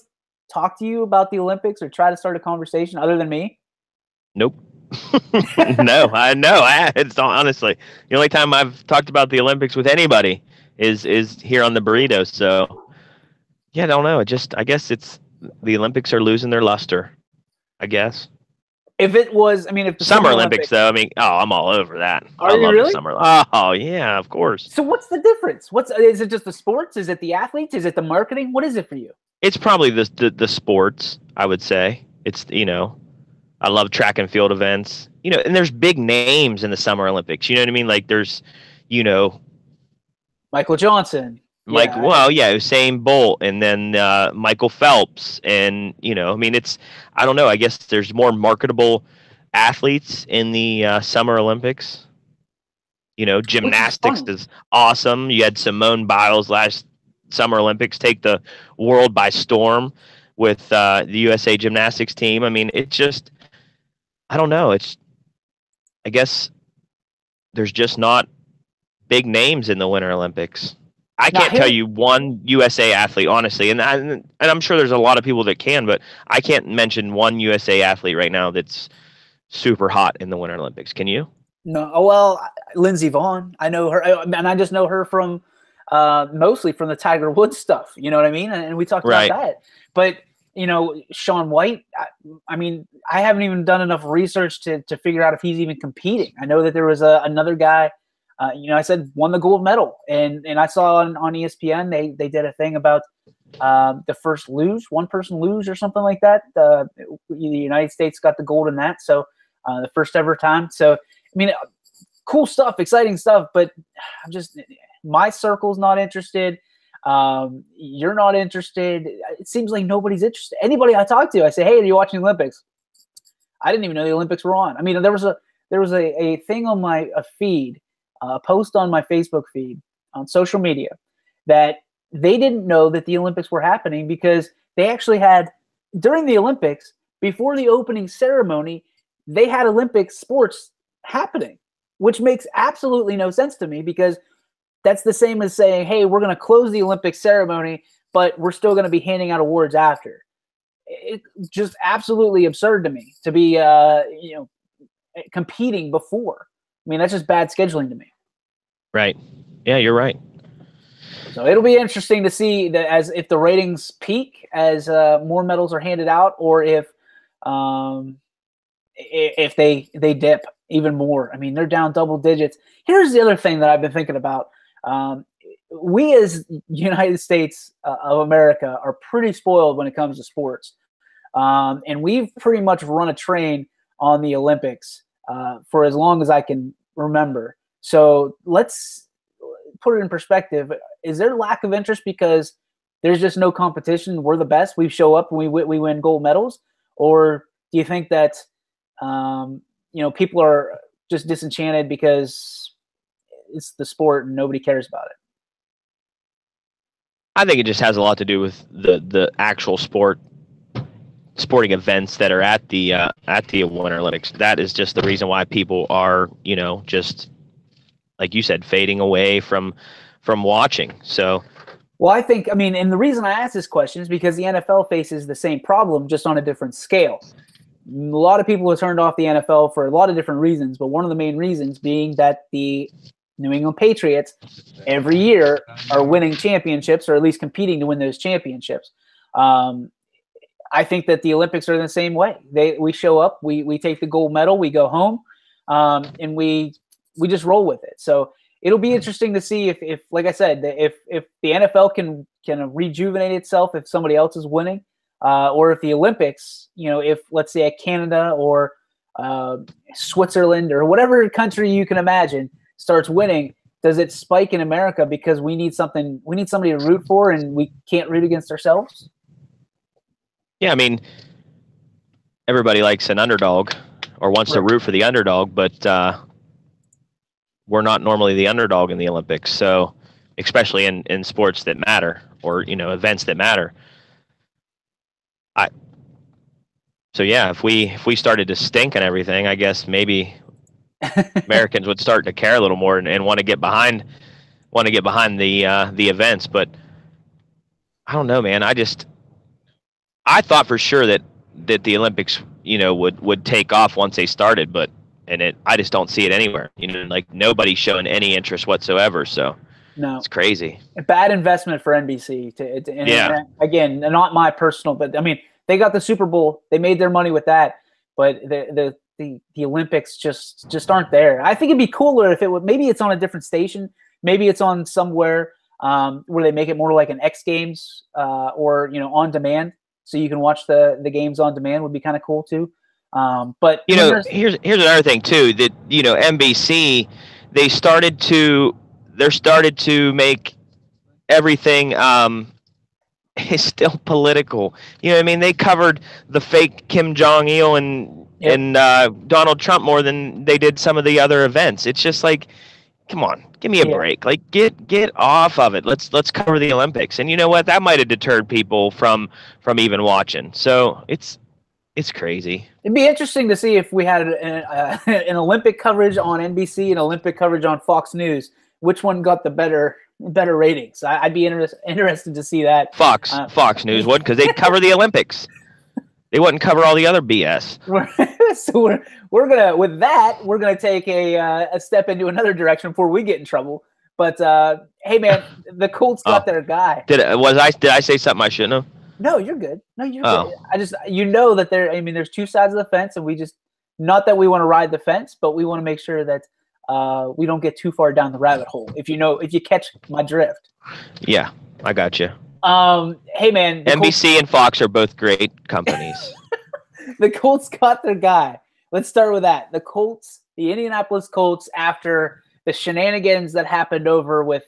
talk to you about the Olympics or try to start a conversation other than me? Nope. No, it's honestly the only time I've talked about the Olympics with anybody is here on the burrito. So yeah, I don't know. I guess it's the Olympics are losing their luster, I guess. If it was, I mean, if the Summer Olympics, though, I mean, I'm all over that. Are you really? The Summer Olympics. Oh yeah, of course. So what's the difference? Is it just the sports? Is it the athletes? Is it the marketing? What is it for you? It's probably the sports, I would say. It's, I love track and field events, and there's big names in the Summer Olympics. You know what I mean? Like there's, Michael Johnson. Usain Bolt, and then Michael Phelps, and I mean, I don't know. I guess there's more marketable athletes in the Summer Olympics. Gymnastics is awesome. You had Simone Biles last Summer Olympics take the world by storm with the USA gymnastics team. I mean, I don't know. I guess there's just not big names in the Winter Olympics. I can't tell you one USA athlete, honestly, and I'm sure there's a lot of people that can, but I can't mention one USA athlete right now that's super hot in the Winter Olympics. Can you? No. Well, Lindsey Vonn. I know her, and I just know her from mostly from the Tiger Woods stuff. You know what I mean? And we talked about that. But Shaun White. I mean, I haven't even done enough research to figure out if he's even competing. I know that there was another guy. I said won the gold medal, and I saw on ESPN they did a thing about the first one person lose or something like that. The United States got the gold in that, so the first ever time. So I mean, cool stuff, exciting stuff. But I'm just, my circle's not interested. You're not interested. It seems like nobody's interested. Anybody I talk to, I say, "Hey, are you watching the Olympics?" I didn't even know the Olympics were on. I mean, there was a thing on my feed. A post on my Facebook feed on social media that they didn't know that the Olympics were happening, because they actually had, during the Olympics, before the opening ceremony, they had Olympic sports happening, which makes absolutely no sense to me, because that's the same as saying, hey, we're going to close the Olympic ceremony, but we're still going to be handing out awards after. It's just absolutely absurd to me to be, competing before. I mean, that's just bad scheduling to me. Right. Yeah, you're right. So it'll be interesting to see that if the ratings peak as more medals are handed out, or if they dip even more. I mean, they're down double digits. Here's the other thing that I've been thinking about. we as United States of America are pretty spoiled when it comes to sports. And we've pretty much run a train on the Olympics for as long as I can remember. So let's put it in perspective. Is there lack of interest because there's just no competition? We're the best. We show up and we win gold medals? Or do you think that people are just disenchanted because it's the sport and nobody cares about it? I think it just has a lot to do with the actual sporting events that are at the Winter Olympics. That is just the reason why people are, just like you said, fading away from watching. So, well, and the reason I ask this question is because the NFL faces the same problem, just on a different scale. A lot of people have turned off the NFL for a lot of different reasons, but one of the main reasons being that the New England Patriots every year are winning championships, or at least competing to win those championships. I think that the Olympics are the same way. We show up, we take the gold medal, we go home, and we just roll with it. So it'll be interesting to see if like I said, if the NFL can rejuvenate itself if somebody else is winning, or if the Olympics, if let's say a Canada or Switzerland or whatever country you can imagine starts winning, does it spike in America because we need somebody to root for and we can't root against ourselves? Yeah, I mean, everybody likes an underdog or wants to root for the underdog, but we're not normally the underdog in the Olympics. So, especially in sports that matter, or events that matter. So yeah, if we started to stink and everything, I guess maybe Americans would start to care a little more and want to get behind the events. But I don't know, man. I thought for sure that the Olympics, would take off once they started, I just don't see it anywhere. Like nobody's showing any interest whatsoever. So no, it's crazy. A bad investment for NBC. Again, not my personal, but I mean, they got the Super Bowl. They made their money with that, but the Olympics just aren't there. I think it'd be cooler if maybe it's on a different station. Maybe it's on somewhere where they make it more like an X Games or on demand, so you can watch the games on demand. Would be kind of cool too. But here's another thing too, that NBC, they started to make everything is still political. I mean, they covered the fake Kim Jong-il and Donald Trump more than they did some of the other events. It's just like, come on, give me a break. Like get off of it. Let's cover the Olympics. And you know what? That might have deterred people from even watching. So it's crazy. It'd be interesting to see if we had an Olympic coverage on NBC and Olympic coverage on Fox News. Which one got the better ratings? I'd be interested to see that. Fox News would, because they'd cover the Olympics. They wouldn't cover all the other BS. So we're gonna take a step into another direction before we get in trouble. But hey, man, the Colts got their guy. Did I say something I shouldn't have? No, you're good. No, you're good. I just that there's two sides of the fence, and we just, not that we want to ride the fence, but we want to make sure that we don't get too far down the rabbit hole. If you catch my drift. Yeah, I got you. Hey man, NBC and Fox are both great companies. The Colts got their guy. Let's start with that. The Indianapolis Colts, after the shenanigans that happened over with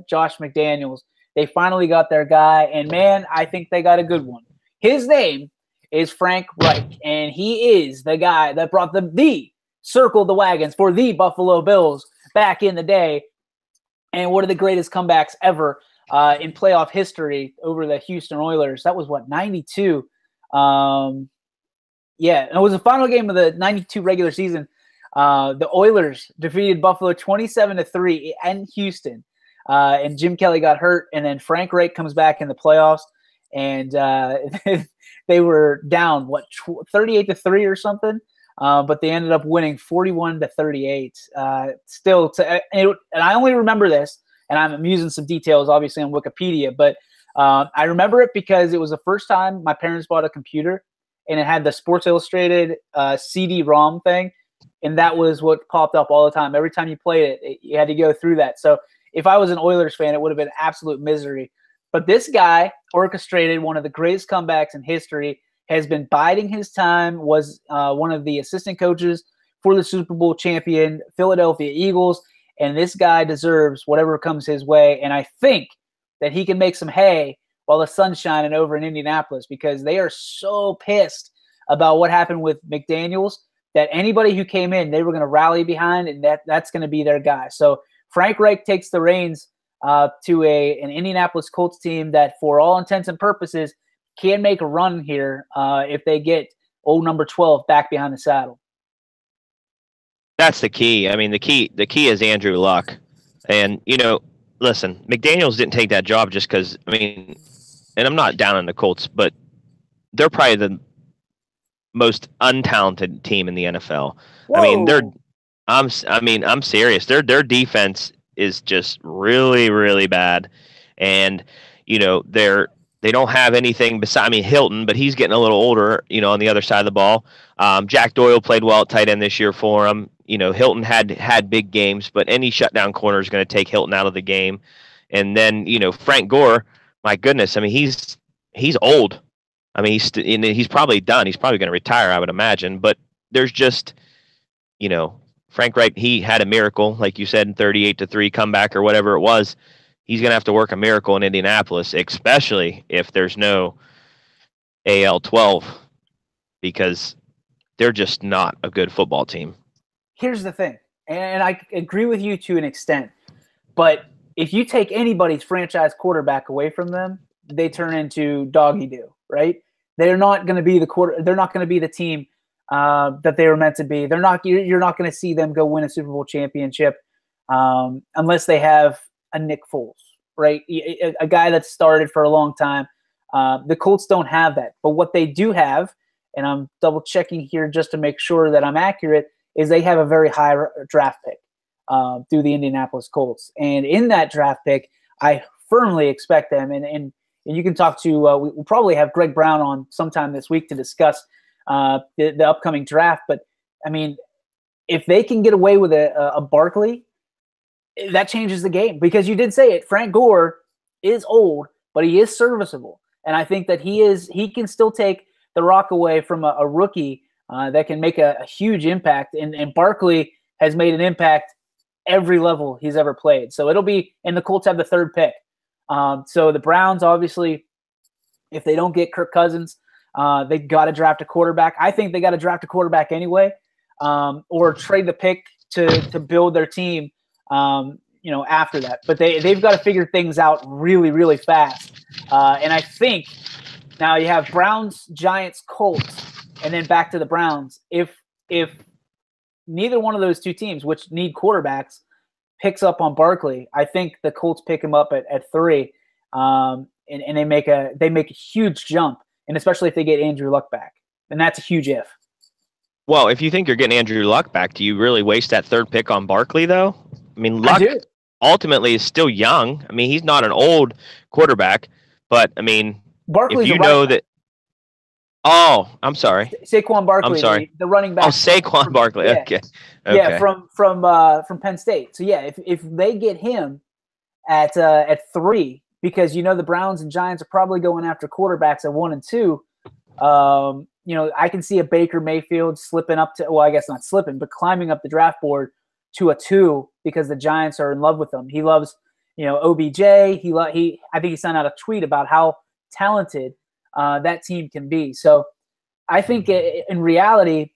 Josh McDaniels, they finally got their guy, and man, I think they got a good one. His name is Frank Reich, and he is the guy that brought the circled the wagons for the Buffalo Bills back in the day, and one of the greatest comebacks ever in playoff history over the Houston Oilers. That was 92. Yeah, and it was the final game of the 92 regular season. The Oilers defeated Buffalo 27-3 in Houston, and Jim Kelly got hurt, and then Frank Reich comes back in the playoffs, and they were down 38-3 or something. But they ended up winning 41-38. And I only remember this, and I'm using some details obviously on Wikipedia, but I remember it because it was the first time my parents bought a computer, and it had the Sports Illustrated CD-ROM thing, and that was what popped up all the time. Every time you played it, you had to go through that. So if I was an Oilers fan, it would have been absolute misery. But this guy orchestrated one of the greatest comebacks in history, has been biding his time, was one of the assistant coaches for the Super Bowl champion Philadelphia Eagles, and this guy deserves whatever comes his way. And I think that he can make some hay while the sun's shining over in Indianapolis, because they are so pissed about what happened with McDaniels that anybody who came in, they were going to rally behind, and that's going to be their guy. So Frank Reich takes the reins to an Indianapolis Colts team that, for all intents and purposes, can make a run here if they get old number 12 back behind the saddle. That's the key. I mean, the key is Andrew Luck. And, listen, McDaniels didn't take that job just because, and I'm not down on the Colts, but they're probably the most untalented team in the NFL. Whoa. I'm serious. Their defense is just really, really bad. And, they don't have anything besides, Hilton, but he's getting a little older, on the other side of the ball. Jack Doyle played well at tight end this year for him. Hilton had big games, but any shutdown corner is going to take Hilton out of the game. And then, Frank Gore, my goodness, he's old. He's probably done. He's probably going to retire, I would imagine. But there's just, Frank Reich, he had a miracle, like you said, in 38-3 comeback or whatever it was. He's going to have to work a miracle in Indianapolis, especially if there's no AL-12, because they're just not a good football team. Here's the thing, and I agree with you to an extent, but if you take anybody's franchise quarterback away from them, they turn into doggy do, right? They're not going to be they're not going to be the team that they were meant to be. You're not going to see them go win a Super Bowl championship unless they have a Nick Foles, right? A guy that's started for a long time. The Colts don't have that, but what they do have, and I'm double checking here just to make sure that I'm accurate, is they have a very high draft pick through the Indianapolis Colts. And in that draft pick, I firmly expect them, and you can talk to, we'll probably have Greg Brown on sometime this week to discuss the upcoming draft. But, if they can get away with a Barkley, that changes the game, because you did say it. Frank Gore is old, but he is serviceable. And I think that he can still take the rock away from a rookie that can make a huge impact. And Barkley has made an impact every level he's ever played. So it'll be, and the Colts have the third pick. So the Browns, obviously, if they don't get Kirk Cousins, they got to draft a quarterback. I think they got to draft a quarterback anyway, or trade the pick to build their team, after that. But they've got to figure things out really, really fast. And I think now you have Browns, Giants, Colts, and then back to the Browns. If neither one of those two teams, which need quarterbacks, picks up on Barkley, I think the Colts pick him up at 3, and they make a huge jump, and especially if they get Andrew Luck back, and that's a huge if. Well, if you think you're getting Andrew Luck back, do you really waste that third pick on Barkley, though? Luck ultimately is still young. He's not an old quarterback, but Barkley's if you know that. Oh, I'm sorry. Saquon Barkley. I'm sorry. The running back. Oh, Saquon Barkley. Yeah. Okay. Yeah, from Penn State. So yeah, if they get him at 3, because the Browns and Giants are probably going after quarterbacks at 1 and 2. I can see a Baker Mayfield slipping up to, well, I guess not slipping, but climbing up the draft board to a 2, because the Giants are in love with him. He loves, OBJ. I think he sent out a tweet about how talented that team can be. So I think in reality,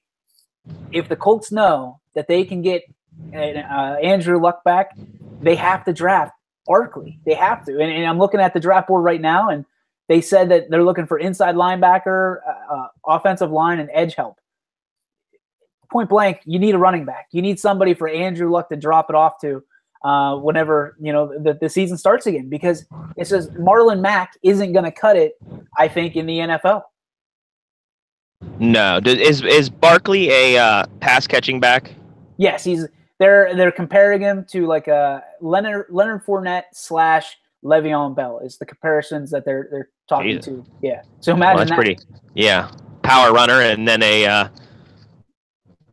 if the Colts know that they can get Andrew Luck back, they have to draft Barkley. They have to. And I'm looking at the draft board right now, and they said that they're looking for inside linebacker, offensive line, and edge help. Point blank, you need a running back. You need somebody for Andrew Luck to drop it off to whenever the season starts again, because it says Marlon Mack isn't going to cut it, I think, in the NFL. No, is Barkley a pass catching back? Yes, they're comparing him to like a Leonard Fournette / Le'Veon Bell is the comparisons that they're talking to. Yeah, so imagine that's pretty. Yeah, power runner, and then a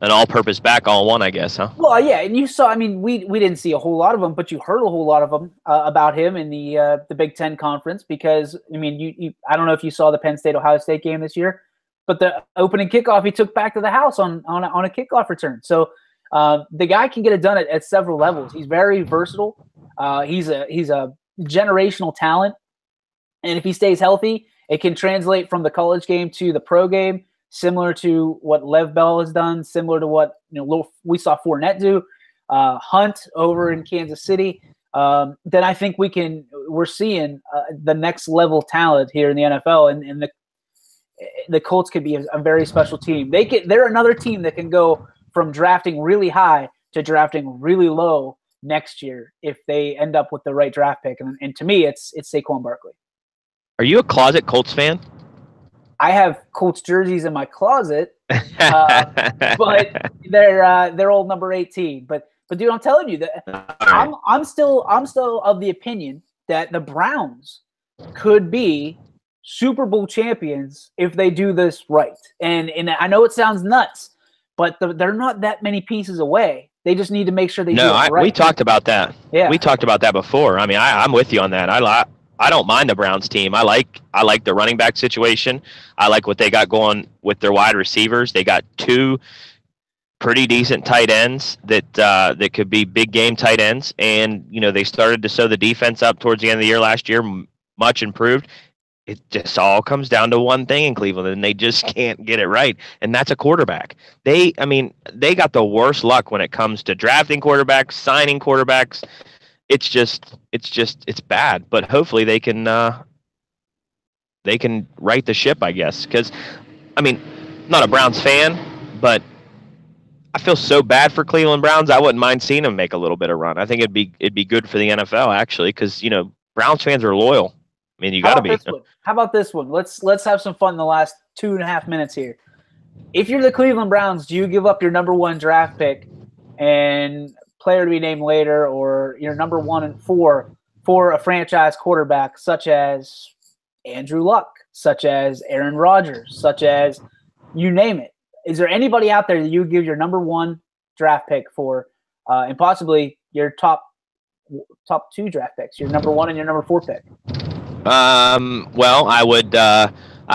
an all-purpose back all in one, I guess, huh? Well, yeah, and you saw. I mean, we didn't see a whole lot of them, but you heard a whole lot of them about him in the Big Ten conference. Because I mean, you I don't know if you saw the Penn State Ohio State game this year, but the opening kickoff he took back to the house on a kickoff return. So the guy can get it done at several levels. He's very versatile. He's a generational talent, and if he stays healthy, it can translate from the college game to the pro game. Similar to what Lev Bell has done, similar to what we saw Fournette do, Hunt over in Kansas City. Then I think we're seeing the next level talent here in the NFL, and the Colts could be a very special team. They're another team that can go from drafting really high to drafting really low next year if they end up with the right draft pick. And to me, it's Saquon Barkley. Are you a closet Colts fan? I have Colts jerseys in my closet, but they're old number 18. But dude, I'm telling you that I'm still of the opinion that the Browns could be Super Bowl champions if they do this right. And I know it sounds nuts, but they're not that many pieces away. They just need to make sure they do it right. We talked about that. Yeah, we talked about that before. I mean, I'm with you on that. I don't mind the Browns team. I like the running back situation. I like what they got going with their wide receivers. They got two pretty decent tight ends that could be big game tight ends. And, they started to sew the defense up towards the end of the year last year, much improved. It just all comes down to one thing in Cleveland, and they just can't get it right. And that's a quarterback. They got the worst luck when it comes to drafting quarterbacks, signing quarterbacks. It's bad, but hopefully they can right the ship, I guess. Because, I mean, not a Browns fan, but I feel so bad for Cleveland Browns. I wouldn't mind seeing them make a little bit of run. I think it'd be good for the NFL actually, because Browns fans are loyal. I mean, you got to be. How about this one? Let's have some fun in the last 2.5 minutes here. If you're the Cleveland Browns, do you give up your number 1 draft pick and player to be named later, or your number 1 and 4 for a franchise quarterback such as Andrew Luck, such as Aaron Rodgers, such as you name it? Is there anybody out there that you would give your number 1 draft pick for, and possibly your top 2 draft picks, your number 1 and your number 4 pick? Well, I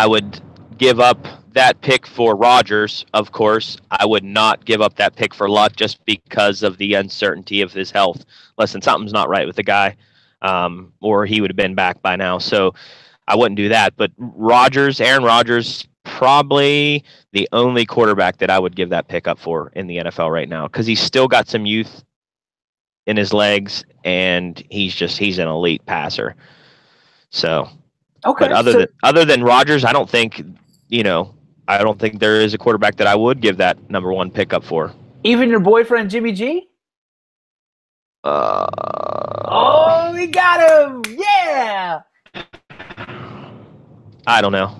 would give up that pick for Rodgers, of course. I would not give up that pick for Luck just because of the uncertainty of his health. Listen, something's not right with the guy, or he would have been back by now. So I wouldn't do that. But Aaron Rodgers, probably the only quarterback that I would give that pick up for in the NFL right now, because he's still got some youth in his legs, and he's an elite passer. So, okay. But other than Rodgers, I don't think there is a quarterback that I would give that number 1 pick up for. Even your boyfriend Jimmy G? Oh, we got him! Yeah. I don't know.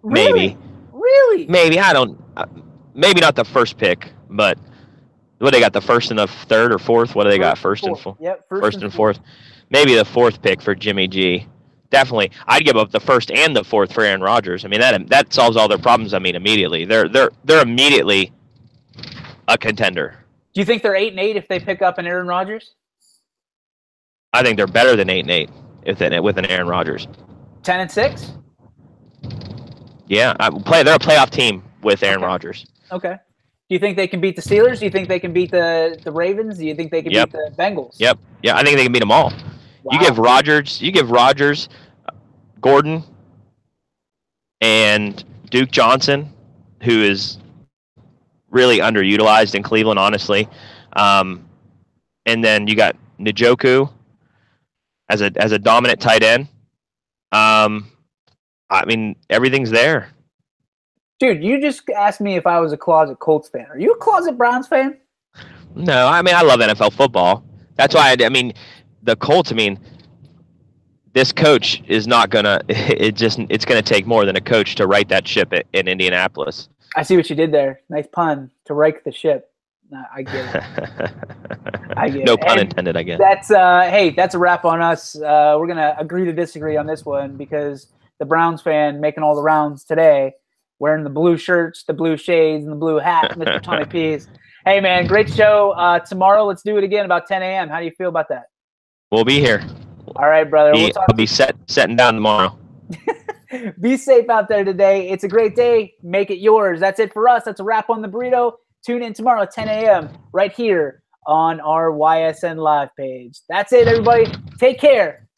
Really? Maybe I don't. Maybe not the first pick, but what they got, the first and the third or fourth? What do they got? First and fourth. Yep, first and fourth. Maybe the 4th pick for Jimmy G. Definitely, I'd give up the 1st and the 4th for Aaron Rodgers. I mean, that solves all their problems. I mean, immediately they're immediately a contender. Do you think they're 8-8 if they pick up an Aaron Rodgers? I think they're better than 8-8 with an Aaron Rodgers. 10-6. Yeah, they're a playoff team with Aaron Rodgers. Okay. Do you think they can beat the Steelers? Do you think they can beat the Ravens? Do you think they can beat the Bengals? Yep. Yeah, I think they can beat them all. Wow. You give Rodgers, Gordon, and Duke Johnson, who is really underutilized in Cleveland, honestly. And then you got Njoku as a dominant tight end. I mean, everything's there. Dude, you just asked me if I was a closet Colts fan. Are you a closet Browns fan? No, I mean, I love NFL football. That's why the Colts, this coach is not gonna. It's gonna take more than a coach to right that ship in Indianapolis. I see what you did there. Nice pun, to right the ship. I get it. No pun intended, I guess. That's that's a wrap on us. We're gonna agree to disagree on this one because the Browns fan making all the rounds today wearing the blue shirts, the blue shades, and the blue hat, Mr. Tommy P's. Hey, man, great show. Tomorrow, let's do it again about 10 a.m. How do you feel about that? We'll be here. All right, brother. I'll be setting down tomorrow. Be safe out there today. It's a great day. Make it yours. That's it for us. That's a wrap on the burrito. Tune in tomorrow at 10 a.m. right here on our YSN Live page. That's it, everybody. Take care.